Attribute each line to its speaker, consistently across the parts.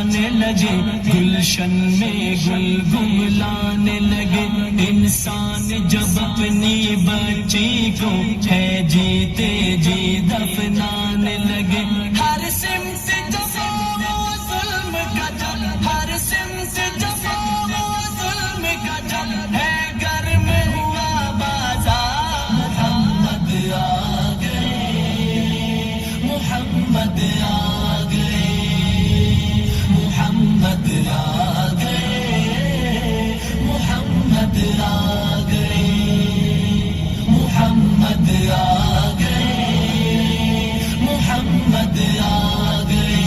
Speaker 1: جانے لگے، گلشن میں گل گملانے لگے، انسان جب اپنی بچی کو ہے جیتے جی دفنانے لگے، ہر سمت جفا و ظلم کا جب، ہر سمت جفا و ظلم کا جب ہے، گھر میں ہوا بازار، محمد آ گئے، محمد آ گئے، محمد آ گئے، محمد آ گئے، محمد آ گئے، محمد آ گئے،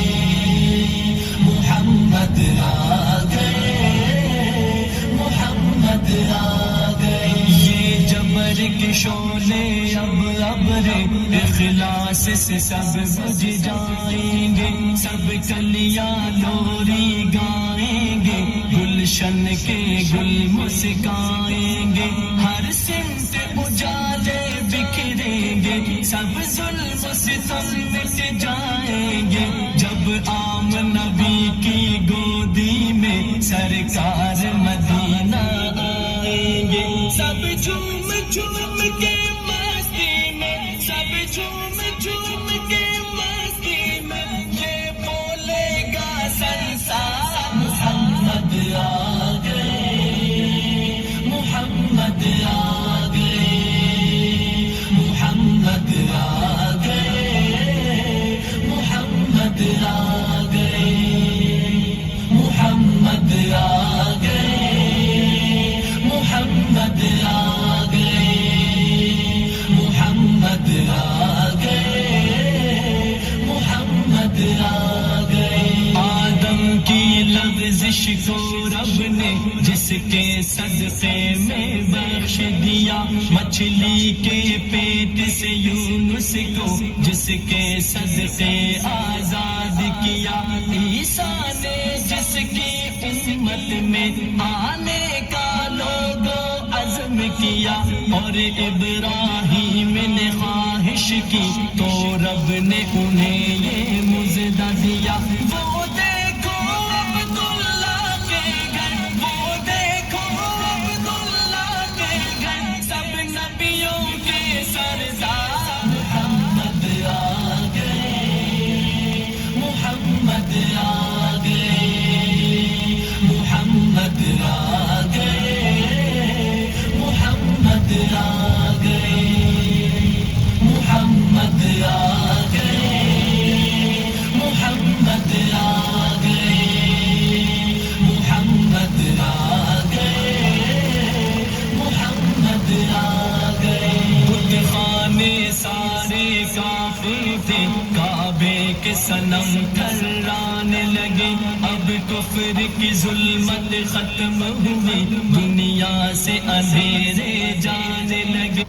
Speaker 1: محمد آ گئے، محمد آ گئے۔ یہ جبر کے شعلے اب ابرے اخلاص سے سب بجھ جائیں گے، سب کلیاں لوری گائیں گے، گلشن کے گل مسکائیں گے، ہر سمت اجالے بکھریں گے، سب ظلم ستم مٹ جائیں گے، جب عام نبی کی گودی میں سرکار مدینہ آئیں گے، سب جھوم جھوم کے مستی میں، سب جھوم جھوم کے مستی میں، یہ بولے گا سنسار، محمد آ گئے، محمد آ گئے، محمد آ گئے، محمد آ گئے، محمد آ گئے، محمد آ گئے، محمد آ گئے، محمد آ گئے۔ آدم کی لغزش کو رب نے جس کے صدقے میں بخش دیا، مچھلی کے پیٹ سے یونس کو جس کے صدقے آزاد کیا، عیسیٰ نے جس کی امت میں آنے کا لوگوں عزم کیا، اور ابراہیم نے خواہش کی تو رب نے انہیں یہ مژدہ دیا، وہ دیکھو عبداللہ کے گھر، وہ دیکھو عبداللہ کے گھر، سب نبیوں کے سردار، محمد آ گئے، محمد آ گئے، محمد آ گئے، محمد آ گئے، محمد آ گئے، محمد آ گئے، محمد آ گئے، محمد آ گئے۔ بت خانے سارے کافر تھے، کعبے کے صنم تھرانے لگے، اب کفر کی ظلمت ختم ہوئی، دنیا سے اندھیرے جانے لگے۔